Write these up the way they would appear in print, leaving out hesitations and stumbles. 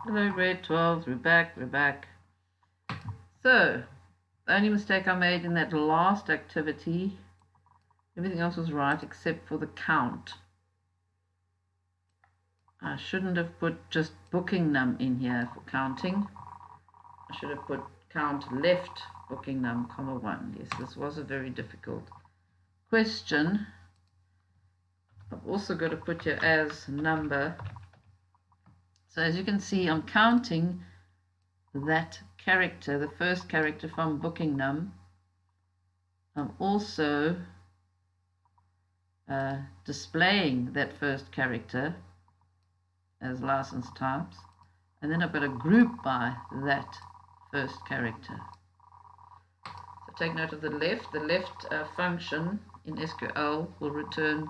Hello, grade 12. We're back. So, the only mistake I made in that last activity, everything else was right except for the count. I shouldn't have put just booking num in here for counting. I should have put count left booking num, comma 1. Yes, this was a very difficult question. I've also got to put here as number. So as you can see, I'm counting that character, the first character from booking num. I'm also displaying that first character as license types, and then I've got to group by that first character. So take note of the left. The left function in SQL will return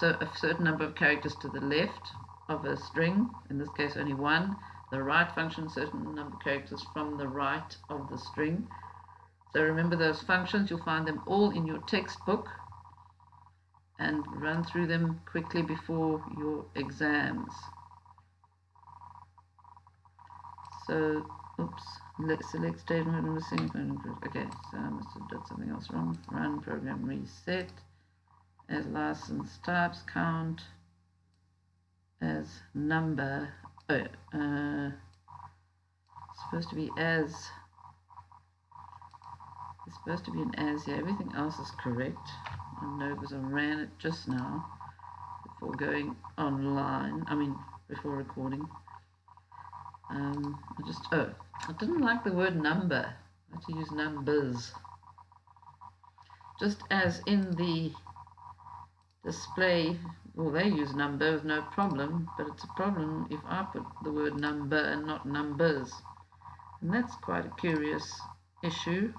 a certain number of characters to the left of a string, in this case only one. The right function, a certain number of characters from the right of the string. So remember those functions. You'll find them all in your textbook and run through them quickly before your exams. So, oops, select statement missing. Okay, so I must have done something else wrong. Run program reset as license types, count as number. Supposed to be as. It's supposed to be an as here. Everything else is correct. I know because I ran it just now before going online. Before recording. I didn't like the word number. I had to use numbers. Just as in the display, well, they use number with no problem, but it's a problem if I put the word number and not numbers. And that's quite a curious issue.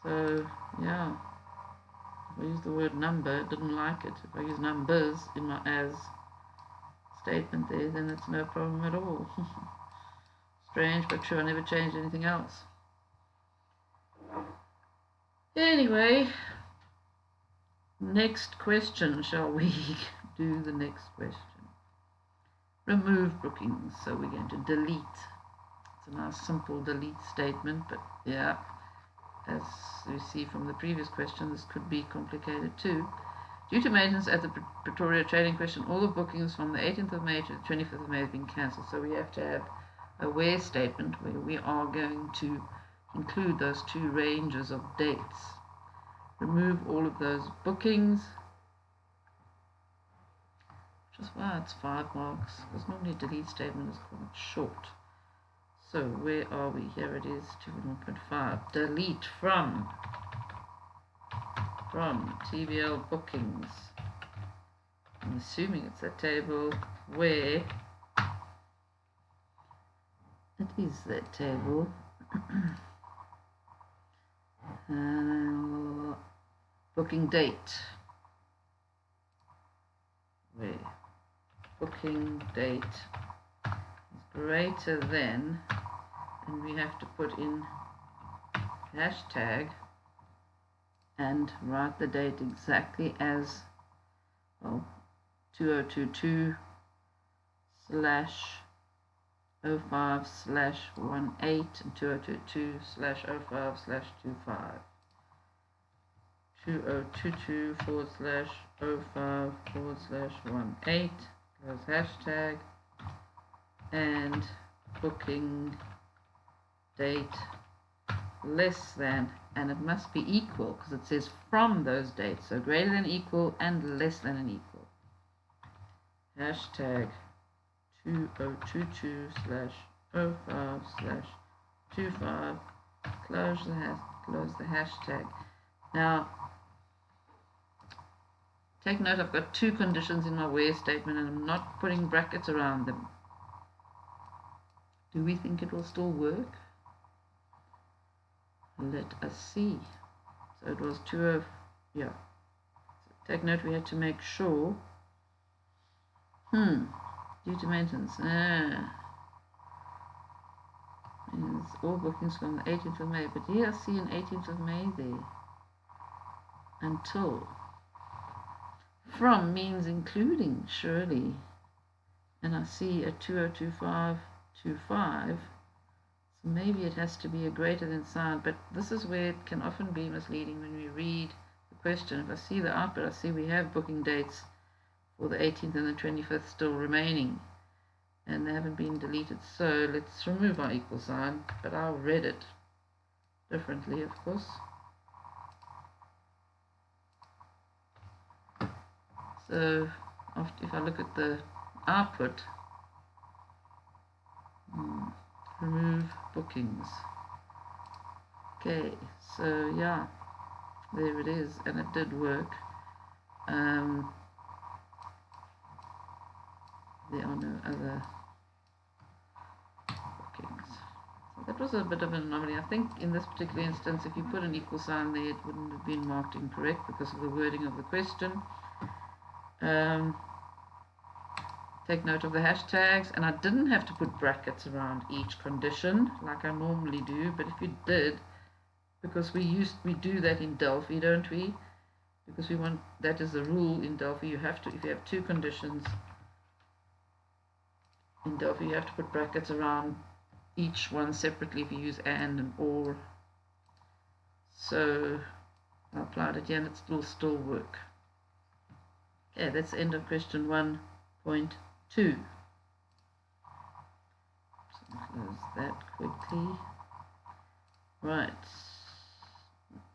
So, yeah, if I use the word number, it didn't like it. If I use numbers in my as statement there, then it's no problem at all. Strange, but true. I never changed anything else. Anyway, next question. Shall we do the next question? Remove bookings. So we're going to delete. It's a nice simple delete statement, but yeah, as you see from the previous question, this could be complicated too. Due to maintenance at the Pretoria trading question, all the bookings from the 18th of May to the 25th of May have been cancelled. So we have to have a where statement where we are going to include those two ranges of dates. Remove all of those bookings. Which is why it's 5 marks, because normally a delete statement is quite short. So where are we? Here it is, 2.1.5. Delete from TBL bookings. I'm assuming it's a table where it is that table. Booking date. Where booking date is greater than, and we have to put in hashtag and write the date exactly as, well, 2022 /05/18 and 2022 /05/25. 2022 /05/18 goes hashtag and booking date less than, and it must be equal because it says from those dates, so greater than equal and less than an equal. Hashtag 2022 /05/25, close the hashtag. Now take note, I've got two conditions in my where statement and I'm not putting brackets around them. Do we think it will still work? Let us see. So it was 20, yeah. So take note, we had to make sure. Due to maintenance. Means all bookings from the 18th of May. But here I see an 18th of May there. Until. From means including, surely. and I see a 202525, so maybe it has to be a greater than sign, but this is where it can often be misleading when we read the question. If I see the output, I see we have booking dates for the 18th and the 25th still remaining, and they haven't been deleted, so let's remove our equal sign, but I'll read it differently, of course. So if I look at the output, remove bookings. Okay, so yeah, there it is, and it did work. There are no other bookings. So that was a bit of an anomaly. I think in this particular instance, if you put an equal sign there, it wouldn't have been marked incorrect because of the wording of the question. Take note of the hashtags, and I didn't have to put brackets around each condition like I normally do, but if you did, because we do that in Delphi, don't we? Because we want, that is the rule in Delphi, you have to, if you have two conditions in Delphi, you have to put brackets around each one separately if you use and or. So I applied it here and it will still work. Okay, that's the end of question 1.2. So close that quickly. Right,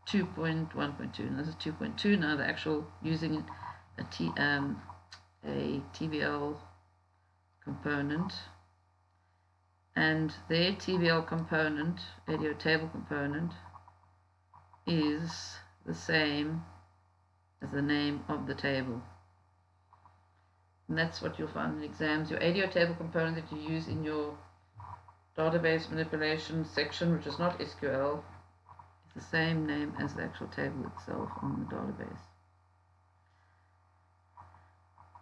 2.1.2, and this is 2.2 now. The actual using a TBL component, and their TBL component, ADO table component, is the same as the name of the table. And that's what you'll find in exams. Your ADO table component that you use in your database manipulation section, which is not SQL, is the same name as the actual table itself on the database.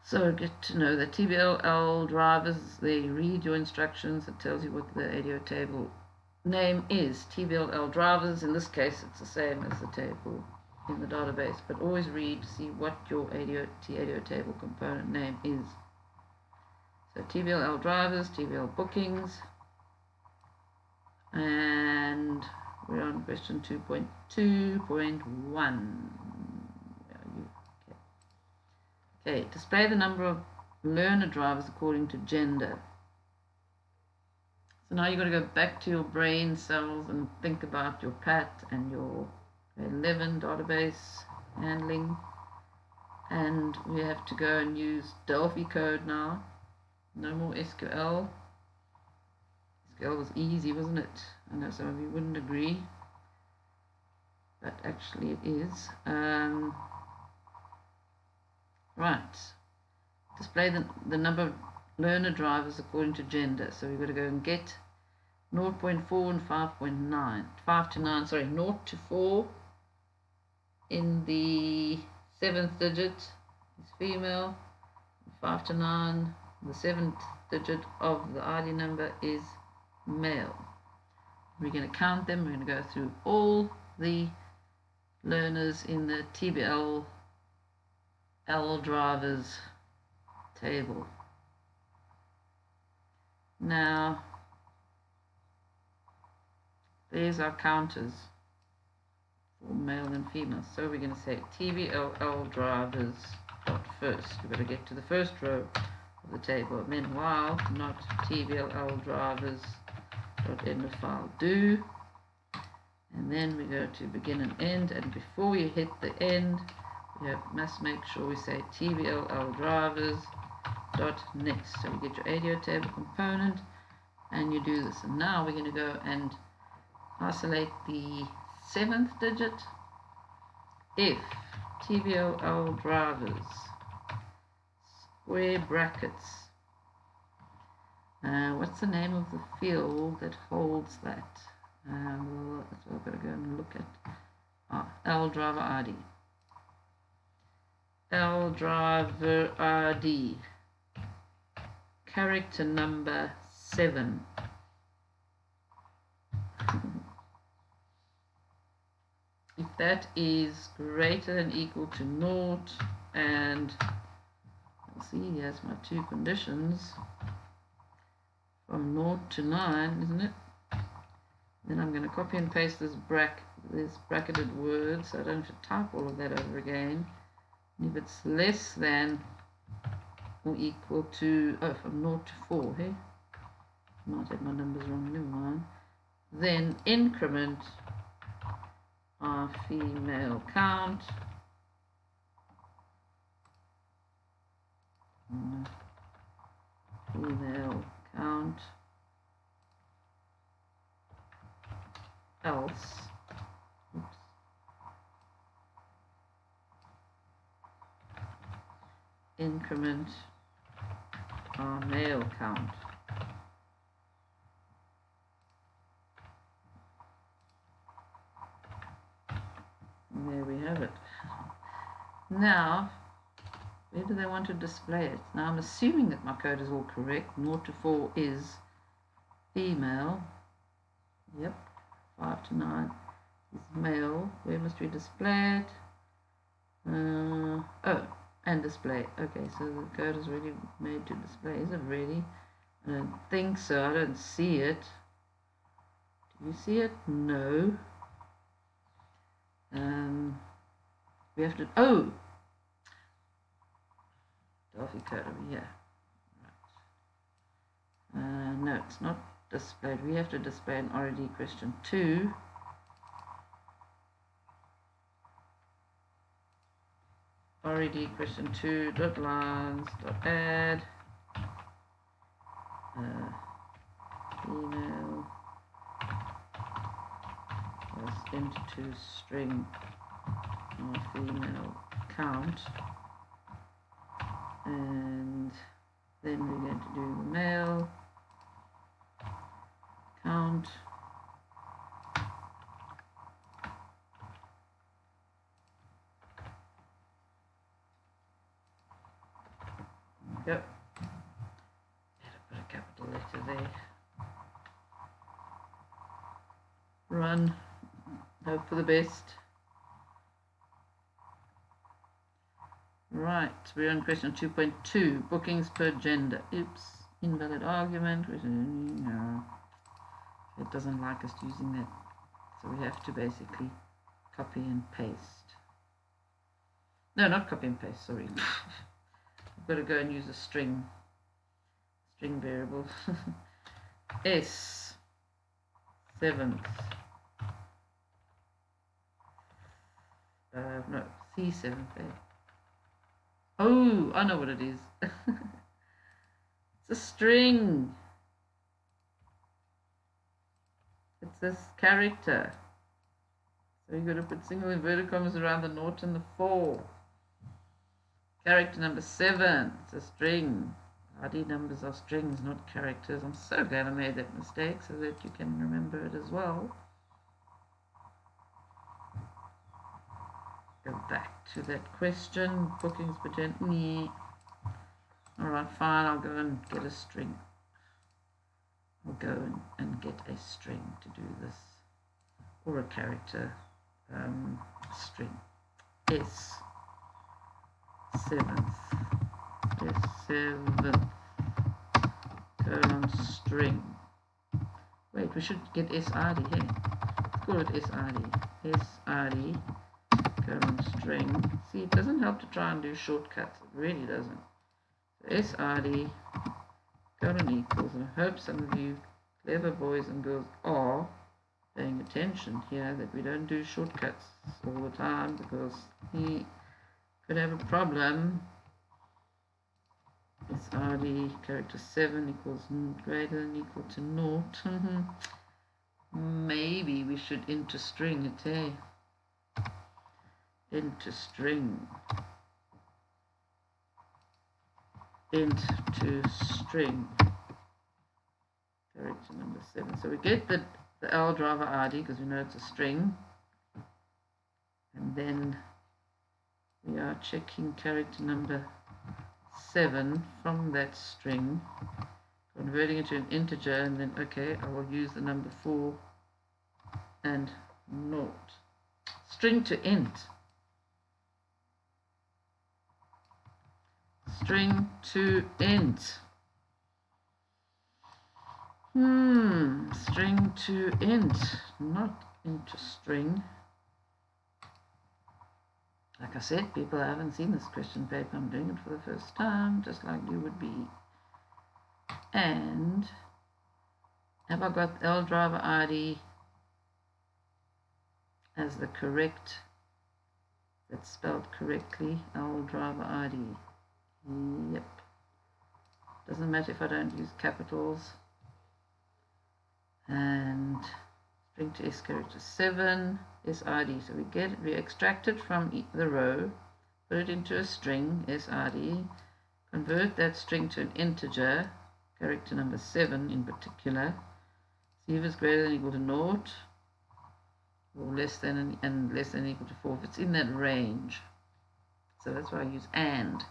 So get to know that TBL drivers, they read your instructions. It tells you what the ADO table name is. TBL drivers, in this case, it's the same as the table in the database, but always read to see what your ADO table component name is. So TBL drivers, TBL bookings, and we're on question 2.2.1. Okay, display the number of learner drivers according to gender. So now you've got to go back to your brain cells and think about your PAT and your 11 database handling, and we have to go and use Delphi code now. No more SQL. SQL was easy, wasn't it? I know some of you wouldn't agree, but actually it is. Right, display the number of learner drivers according to gender. So we've got to go and get 0.4 and 5.9, 5 to 9, sorry, 0 to 4 in the 7th digit is female, 5 to 9, the 7th digit of the ID number is male. We're going to count them. We're going to go through all the learners in the TBL drivers table. Now, there's our counters for male and female. So we're going to say TBL drivers dot first. We've got to get to the first row of the table. Meanwhile, not TBL drivers dot end of file do. And then we go to begin and end. And before you hit the end, you must make sure we say TBL drivers dot next. So you get your ADO table component and you do this. And now we're going to go and isolate the 7th digit if TBL drivers square brackets. What's the name of the field that holds that? Well, that's what I've got to go and look at. L driver ID. L driver ID. Character number 7. If that is greater than equal to 0 and see, here's my two conditions from 0 to 9, isn't it? Then I'm going to copy and paste this bracketed word so I don't have to type all of that over again. And if it's less than or equal to, oh, from 0 to 4, hey? Might have my numbers wrong, never mind. Then increment our female count. Female count. Else, oops, increment our male count. And there we have it. Now, where do they want to display it? Now I'm assuming that my code is all correct. 0 to 4 is female. Yep. 5 to 9 is male. Where must we display it? Oh, and display. Okay, so the code is really made to display. Is it really? I don't think so. I don't see it. Do you see it? No. We have to. Oh, Delphi code over here. Right. No, it's not displayed. We have to display an RED question 2. RED question 2 dot lines dot add female plus int2 string female count, and then we're going to do the male count yep. Better put a capital letter there. Run. Hope for the best. Right, we're on question 2.2. Bookings per gender. Oops. Invalid argument. No. It doesn't like us using that. So we have to basically copy and paste. No, not copy and paste, sorry. I've got to go and use a string variable. S 7th. No, C7th. Oh, I know what it is. It's a string. It's this character. So you've got to put single inverted commas around the 0 and the 4. Character number 7. It's a string. ID numbers are strings, not characters. I'm so glad I made that mistake so that you can remember it as well. Go back to that question. Bookings per gender. Alright, fine. I'll go and get a string. I'll go and get a string to do this. Or a character string. S 7th. S7th colon string. Wait, we should get SRD here. Let's call it SRD. SRD colon string. See, it doesn't help to try and do shortcuts. It really doesn't. So SRD colon equals, and I hope some of you clever boys and girls are paying attention here, that we don't do shortcuts all the time, because he could have a problem. SRD character 7 equals greater than equal to 0. Maybe we should enter string it, eh? Enter string. Int to string. Character number 7. So we get the L driver ID because we know it's a string. And then we are checking character number 7 from that string, converting it to an integer, and then okay, I will use the number 4 and 0. String to int. String to int. String to int, not into string. Like I said, people haven't seen this question paper. I'm doing it for the first time, just like you would be. And have I got L driver ID as the correct, that's spelled correctly, L driver ID? Yep. Doesn't matter if I don't use capitals. And string to S character 7 SID. So we extract it from the row, put it into a string SID, convert that string to an integer, character number 7 in particular, see if it's greater than or equal to 0 or less than and less than or equal to 4 if it's in that range. So that's why I use and.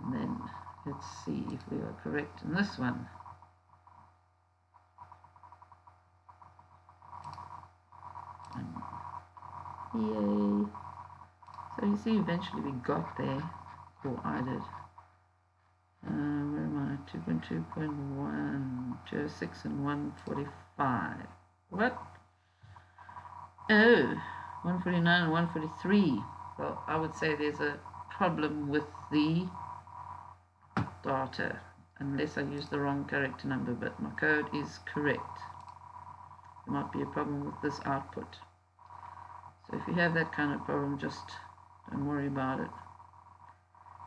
And then let's see if we are correct in this one. Yay. So you see, eventually we got there, or I did. Where am I? 2.2.1, 206 and 145. What? Oh, 149 and 143. Well, I would say there's a problem with the data, unless I use the wrong character number, but my code is correct. There might be a problem with this output. So if you have that kind of problem, just don't worry about it.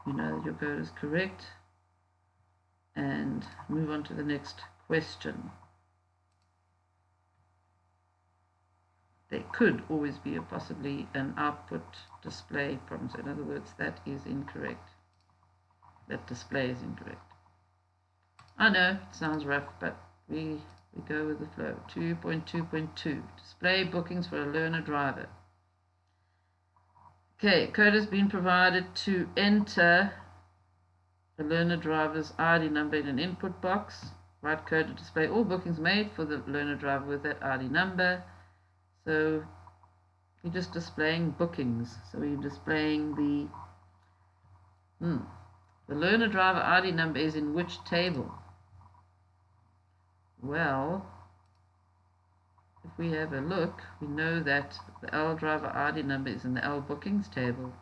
You know that your code is correct, and move on to the next question. There could always be possibly an output display problem. So in other words, that is incorrect. That display is incorrect. I know it sounds rough, but we go with the flow. 2.2.2 display bookings for a learner driver. Okay, code has been provided to enter the learner driver's ID number in an input box. Write code to display all bookings made for the learner driver with that ID number. So we're just displaying bookings. So we're displaying the learner driver ID number is in which table? Well, if we have a look, we know that the L driver ID number is in the L bookings table.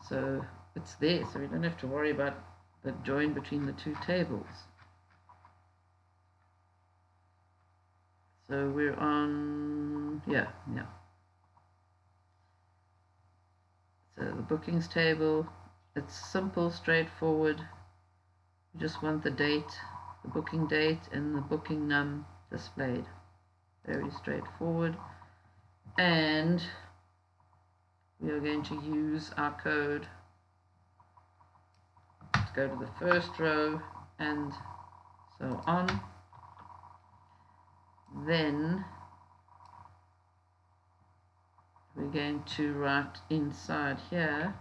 So it's there, so we don't have to worry about the join between the two tables. So we're on, yeah. So the bookings table, it's simple, straightforward. You just want the date, the booking date, and the booking num displayed. Very straightforward. And we are going to use our code to go to the first row and so on. Then we're going to write inside here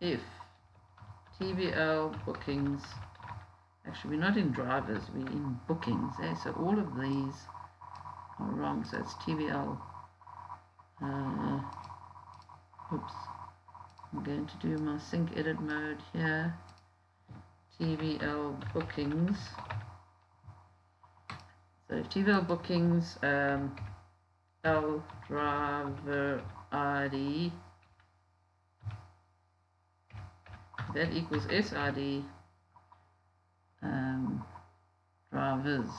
if TBL bookings, actually we're not in drivers, we're in bookings, so all of these are wrong, so it's TBL, oops, I'm going to do my sync edit mode here, TBL bookings. So if TBL bookings, L driver ID, that equals SID, driver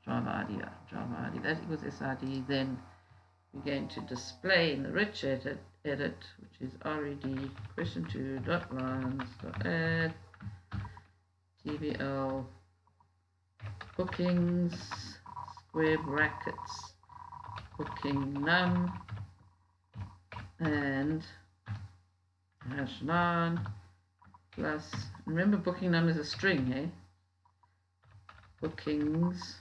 ID, that equals SID, then we're going to display in the rich edit, which is red question2.lines.add TBL bookings square brackets booking num and #9 plus, remember booking num is a string, eh? Bookings,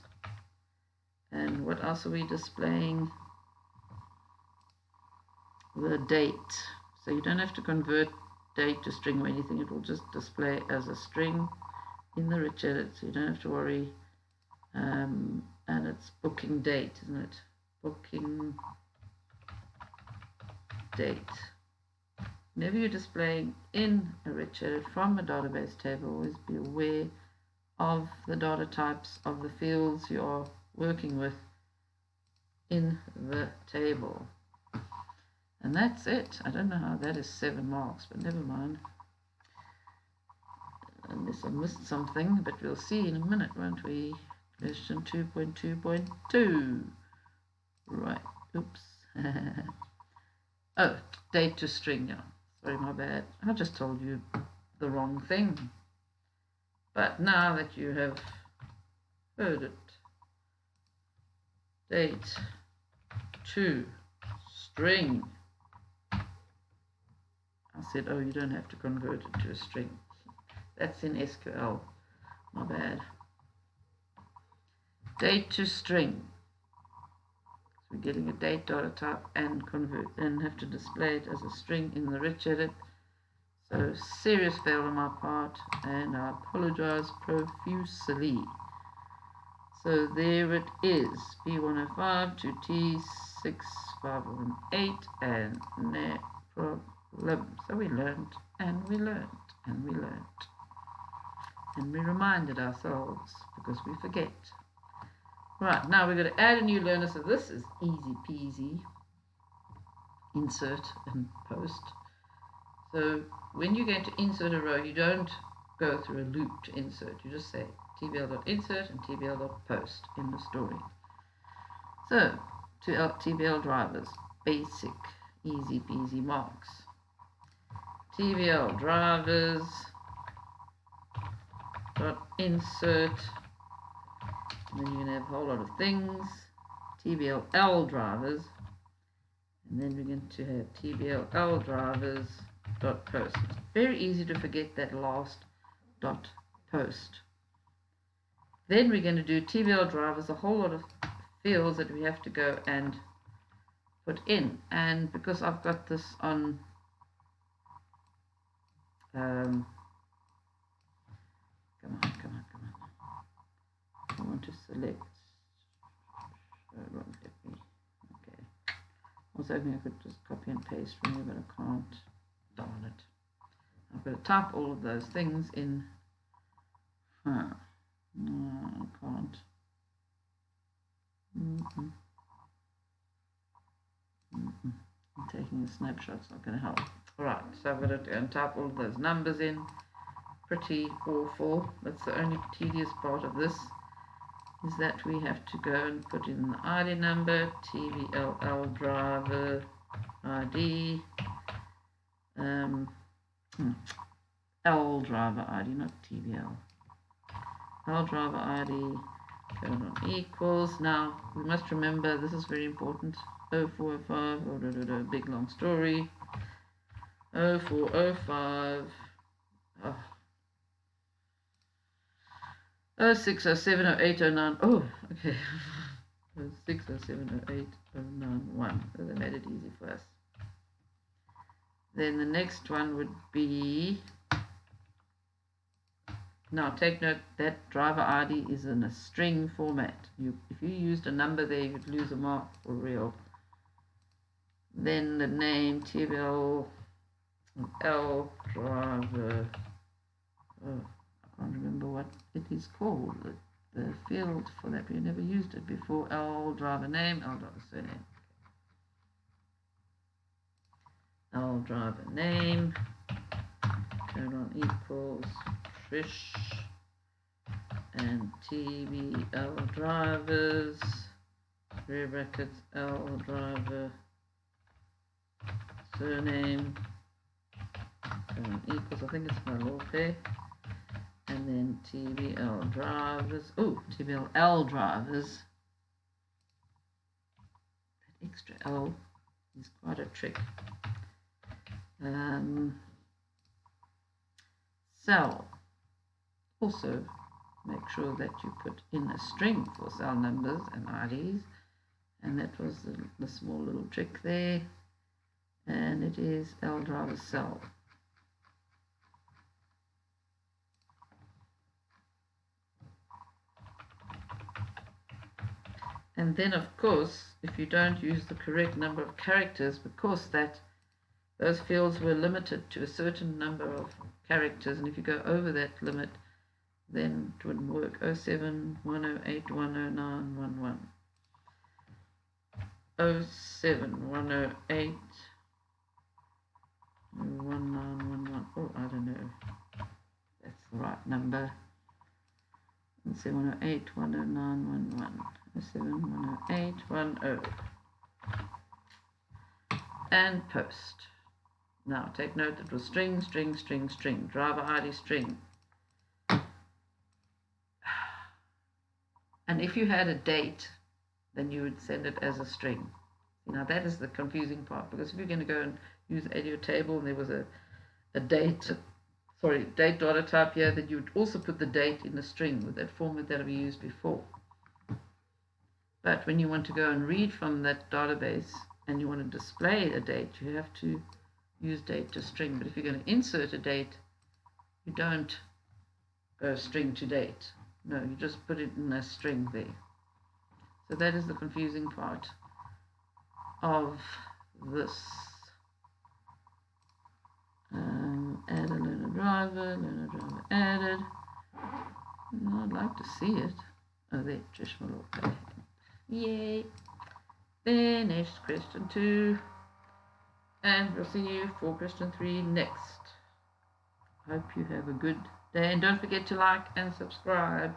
and what else are we displaying? The date. So you don't have to convert date to string or anything, it will just display as a string in the rich edit, so you don't have to worry. And it's booking date, isn't it? Booking date. Whenever you're displaying in a redshirt from a database table, always be aware of the data types of the fields you are working with in the table. And that's it. I don't know how that is 7 marks, but never mind. Unless I missed something, but we'll see in a minute, won't we? Question 2.2.2. Right, oops. Oh, date to string, yeah. Sorry, my bad. I just told you the wrong thing. But now that you have heard it, date to string. I said, oh, you don't have to convert it to a string. That's in SQL. My bad. Date to string. So we're getting a date data type and convert and have to display it as a string in the rich edit. So serious fail on my part, and I apologize profusely. So there it is, P105 to T6518, and no problem. So we learned, and we learned, and we learned. And we reminded ourselves, because we forget. Right, now we're going to add a new learner, so this is easy peasy. Insert and post. So when you're going to insert a row, you don't go through a loop to insert. You just say tbl.insert and tbl.post in the story. So to tbl drivers, basic, easy peasy marks. tbl drivers dot insert, and then you're going to have a whole lot of things. tbl drivers, and then we're going to have tbl drivers dot post. It's very easy to forget that last dot post. Then we're going to do tbl drivers, a whole lot of fields that we have to go and put in. And because I've got this on come on. I want to select. It won't let me. Okay. I was hoping I could just copy and paste from here, but I can't. Darn it. I've got to type all of those things in. No, I can't. I'm taking a snapshot, it's not going to help. Alright, so I've got to go and type all of those numbers in. Pretty awful. That's the only tedious part of this, is that we have to go and put in the ID number, TVLL driver ID, L driver ID, not TVL. L driver ID, colon equals. Now we must remember, this is very important, 0405, big long story, 0405, 06, 07, 08, 09, oh, okay, 06, 07, 08, 09, so they made it easy for us. Then the next one would be, now take note that driver ID is in a string format. If you used a number there, you would lose a mark for real. Then the name, TBL, L driver, oh, I can't remember what it is called, the field for that, we never used it before. L driver name, L driver surname. L driver name, colon equals Trish, and TBL drivers, square brackets, L driver surname, colon equals, I think it's Malope, and then TBL drivers, oh, TBL drivers, that extra L is quite a trick. Cell, also make sure that you put in a string for cell numbers and IDs, and that was the small little trick there, and it is L driver cell. And then of course, if you don't use the correct number of characters, because that those fields were limited to a certain number of characters, and if you go over that limit, then it wouldn't work. 07, 108, 109, 11. 07, 108, 1911. Oh, I don't know. That's the right number. 108, 109, 11. 07, 108, 10. And post. Now take note that it was string, string, string, string. Driver ID string. And if you had a date, then you would send it as a string. Now that is the confusing part, because if you're going to go and use your table and there was a date, date data type here, then you would also put the date in a string with that format that we used before. But when you want to go and read from that database and you want to display a date, you have to use date to string. But if you're going to insert a date, you don't go string to date. No, you just put it in a string there. So that is the confusing part of this. Add a learner driver added. I'd like to see it. Oh, there, Trishma will play. Yay! Finished question 2. And we'll see you for question 3 next. Hope you have a good day, and don't forget to like and subscribe.